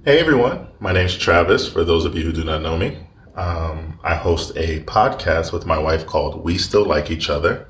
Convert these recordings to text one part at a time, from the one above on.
Hey everyone, my name's Travis. For those of you who do not know me, I host a podcast with my wife called We Still Like Each Other.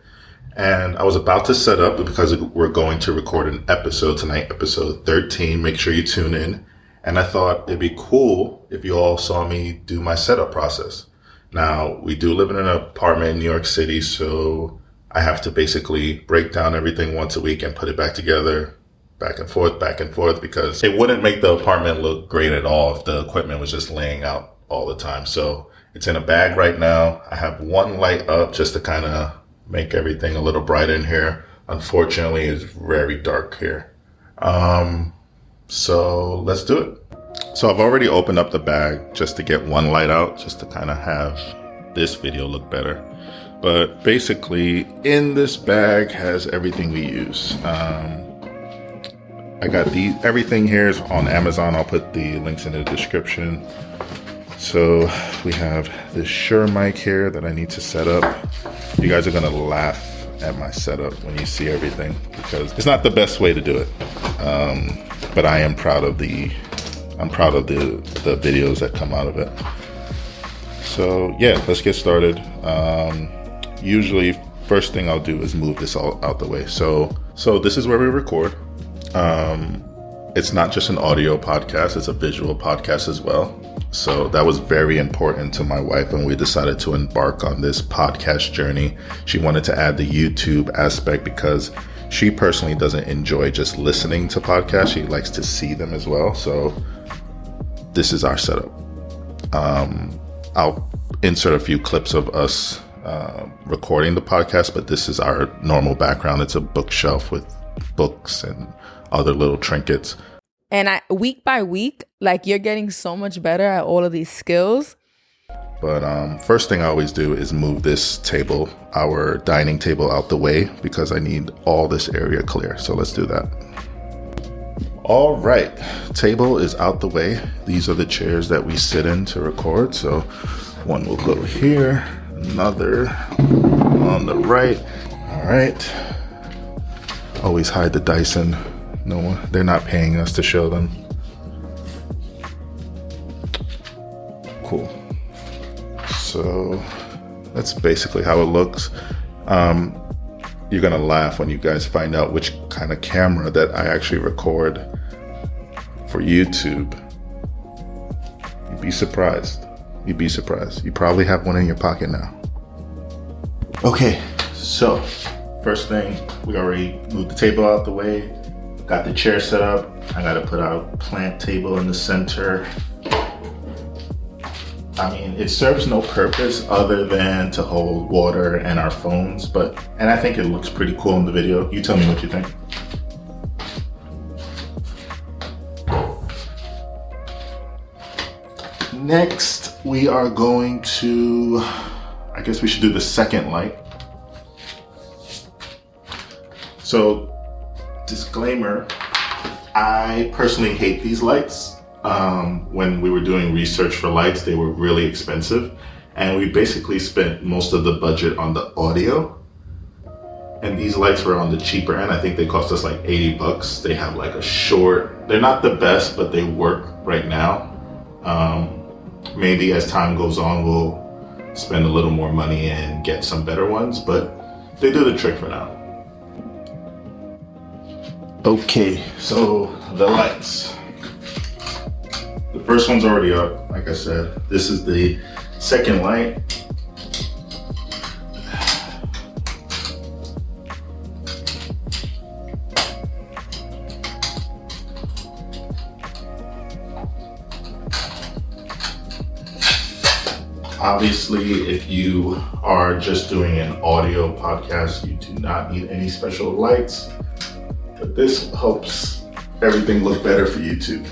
And I was about to set up because we're going to record an episode tonight, episode 13. Make sure you tune in. And I thought it'd be cool if you all saw me do my setup process. Now, we do live in an apartment in New York City, so I have to basically break down everything once a week and put it back together, back and forth, because it wouldn't make the apartment look great at all if the equipment was just laying out all the time. So it's in a bag right now. I have one light up just to kind of make everything a little brighter in here. Unfortunately, it's very dark here. So let's do it. So I've already opened up the bag just to get one light out, just to kind of have this video look better. But basically, in this bag has everything we use. I got everything here is on Amazon. I'll put the links in the description. So we have this Shure mic here that I need to set up. You guys are gonna laugh at my setup when you see everything because it's not the best way to do it. But I am proud of the videos that come out of it. So yeah, let's get started. Usually first thing I'll do is move this all out the way. So this is where we record. It's not just an audio podcast, it's a visual podcast as well. So that was very important to my wife when we decided to embark on this podcast journey. She wanted to add the YouTube aspect because she personally doesn't enjoy just listening to podcasts. She likes to see them as well. So this is our setup. I'll insert a few clips of us recording the podcast, but this is our normal background. It's a bookshelf with books and other little trinkets. And week by week, like you're getting so much better at all of these skills. But first thing I always do is move this table, our dining table, out the way because I need all this area clear. So let's do that. All right, table is out the way. These are the chairs that we sit in to record. So one will go here, another on the right. All right. Always hide the Dyson. No, they're not paying us to show them. Cool. So that's basically how it looks. You're gonna laugh when you guys find out which kind of camera that I actually record for YouTube. You'd be surprised. You'd be surprised. You probably have one in your pocket now. Okay, so first thing, we already moved the table out the way. Got the chair set up. I gotta put our plant table in the center. I mean, it serves no purpose other than to hold water and our phones, and I think it looks pretty cool in the video. You tell me what you think. Next, we are going to, I guess we should do the second light. So, disclaimer, I personally hate these lights. When we were doing research for lights, they were really expensive. And we basically spent most of the budget on the audio. And these lights were on the cheaper end. I think they cost us like $80. They have like a short, they're not the best, but they work right now. Maybe as time goes on, we'll spend a little more money and get some better ones, but they do the trick for now. Okay, so the lights. The first one's already up, like I said. This is the second light. Obviously, if you are just doing an audio podcast, you do not need any special lights. But this helps everything look better for YouTube.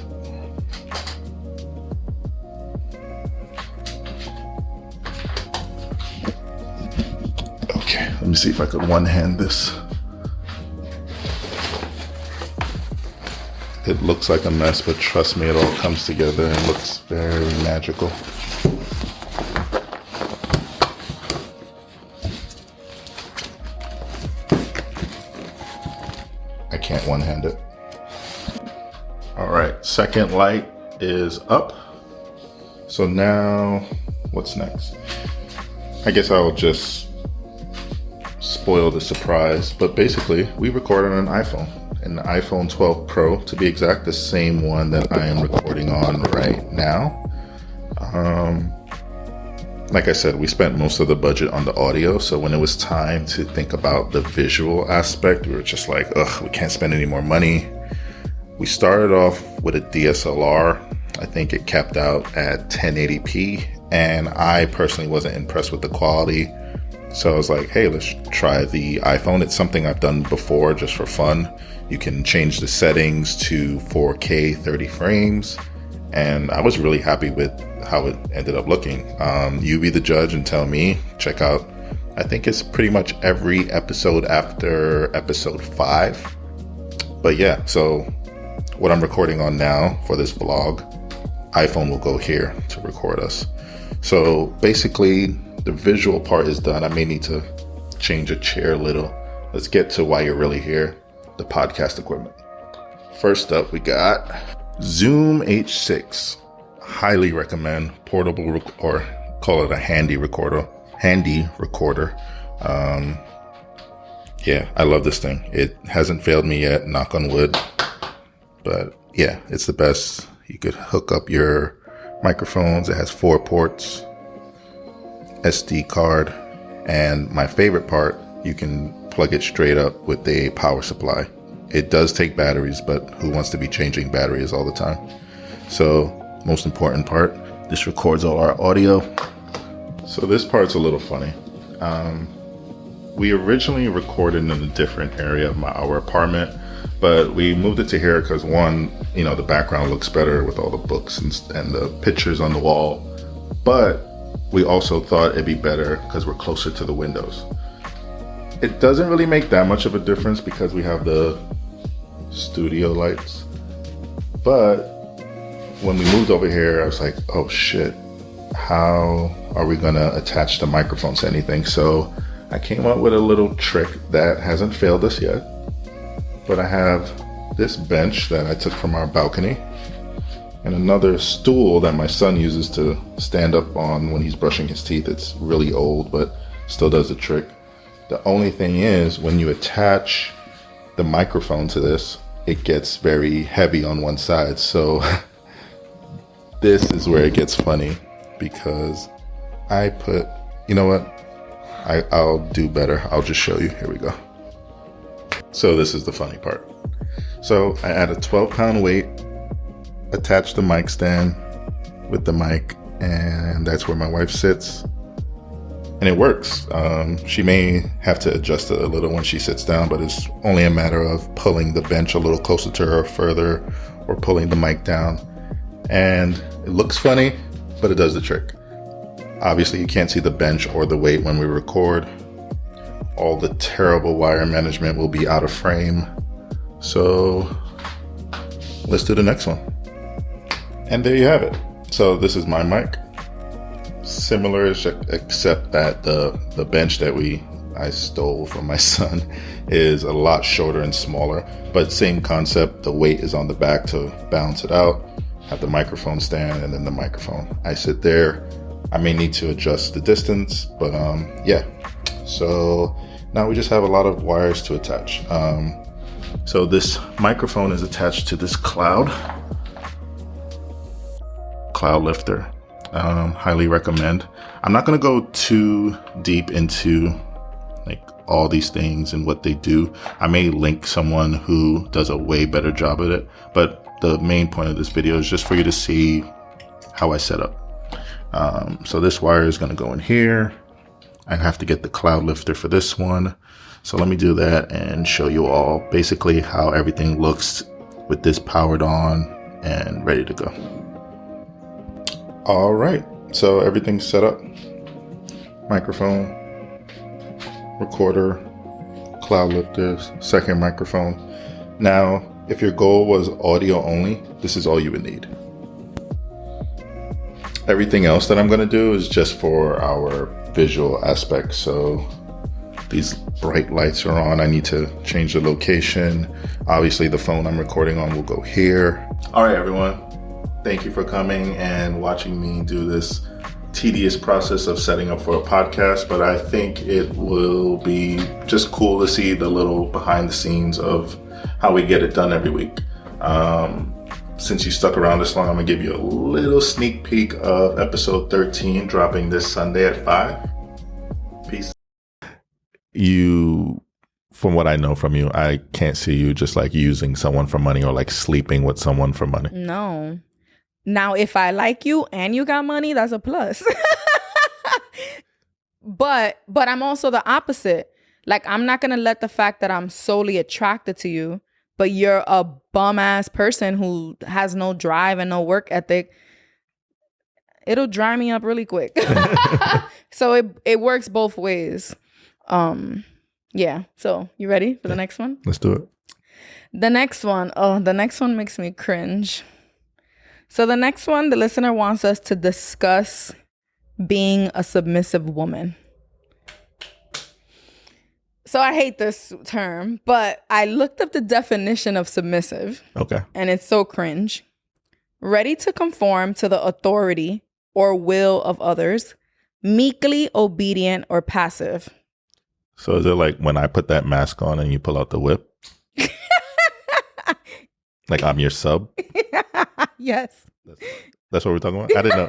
Okay, let me see if I could one-hand this. It looks like a mess, but trust me, it all comes together and looks very magical. I can't one-hand it. All right, second light is up. So now, what's next? I guess I'll just spoil the surprise, but basically we record on an iPhone 12 Pro to be exact, the same one that I am recording on right now. Like I said, we spent most of the budget on the audio, so when it was time to think about the visual aspect, we were just like, we can't spend any more money. We started off with a DSLR. I think it capped out at 1080p, and I personally wasn't impressed with the quality. So I was like, hey, let's try the iPhone. It's something I've done before just for fun. You can change the settings to 4K 30 frames. And I was really happy with how it ended up looking. You be the judge and tell me. Check out, I think it's pretty much every episode after episode 5. But yeah, so what I'm recording on now for this vlog, iPhone will go here to record us. So basically, the visual part is done. I may need to change a chair a little. Let's get to why you're really here, the podcast equipment. First up, we got Zoom H6. Highly recommend. Portable or call it a handy recorder. Yeah, I love this thing. It hasn't failed me yet, knock on wood. But yeah, it's the best. You could hook up your microphones. It has 4 ports, SD card, and my favorite part, you can plug it straight up with a power supply. It does take batteries, but who wants to be changing batteries all the time? So, most important part, this records all our audio. So this part's a little funny. We originally recorded in a different area of our apartment, but we moved it to here because one, the background looks better with all the books and the pictures on the wall. But we also thought it'd be better because we're closer to the windows. It doesn't really make that much of a difference because we have the studio lights. But when we moved over here, I was like, oh shit, how are we gonna attach the microphones to anything? So I came up with a little trick that hasn't failed us yet. But I have this bench that I took from our balcony and another stool that my son uses to stand up on when he's brushing his teeth. It's really old, but still does the trick. The only thing is, when you attach the microphone to this, it gets very heavy on one side. So this is where it gets funny because I put, you know what? I'll do better. I'll just show you. Here we go. So this is the funny part. So I add a 12-pound weight, attach the mic stand with the mic, and that's where my wife sits. And it works. She may have to adjust it a little when she sits down, but it's only a matter of pulling the bench a little closer to her further or pulling the mic down. And it looks funny, but it does the trick. Obviously, you can't see the bench or the weight when we record. All the terrible wire management will be out of frame. So let's do the next one. And there you have it. So this is my mic. Similar, except that the bench that I stole from my son is a lot shorter and smaller, but same concept. The weight is on the back to balance it out. Have the microphone stand and then the microphone. I sit there. I may need to adjust the distance, but yeah. So now we just have a lot of wires to attach. So this microphone is attached to this cloud lifter. Highly recommend. I'm not going to go too deep into like all these things and what they do. I may link someone who does a way better job at it, but the main point of this video is just for you to see how I set up. So this wire is going to go in here. I have to get the cloud lifter for this one. So let me do that and show you all basically how everything looks with this powered on and ready to go. All right, so everything's set up. Microphone, recorder, cloud lifters, second microphone. Now, if your goal was audio only, this is all you would need. Everything else that I'm going to do is just for our visual aspect. So these bright lights are on. I need to change the location. Obviously, the phone I'm recording on will go here. All right, everyone. Thank you for coming and watching me do this tedious process of setting up for a podcast, but I think it will be just cool to see the little behind the scenes of how we get it done every week. Since you stuck around this long, I'm gonna give you a little sneak peek of episode 13 dropping this Sunday at 5. Peace. You, from what I know from you, I can't see you just like using someone for money or like sleeping with someone for money. No. Now, if I like you and you got money, that's a plus. But I'm also the opposite. Like, I'm not going to let the fact that I'm solely attracted to you, but you're a bum ass person who has no drive and no work ethic, it'll dry me up really quick. So it works both ways. Yeah. So you ready for the next one? Let's do it. The next one makes me cringe. So the next one, the listener wants us to discuss being a submissive woman. So I hate this term, but I looked up the definition of submissive. Okay. And it's so cringe. Ready to conform to the authority or will of others, meekly obedient or passive. So is it like when I put that mask on and you pull out the whip? Like I'm your sub? Yes. That's what we're talking about? I didn't know.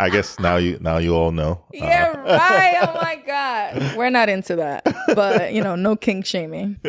I guess now you all know. Yeah, right. Oh my God. We're not into that. But, no kink shaming.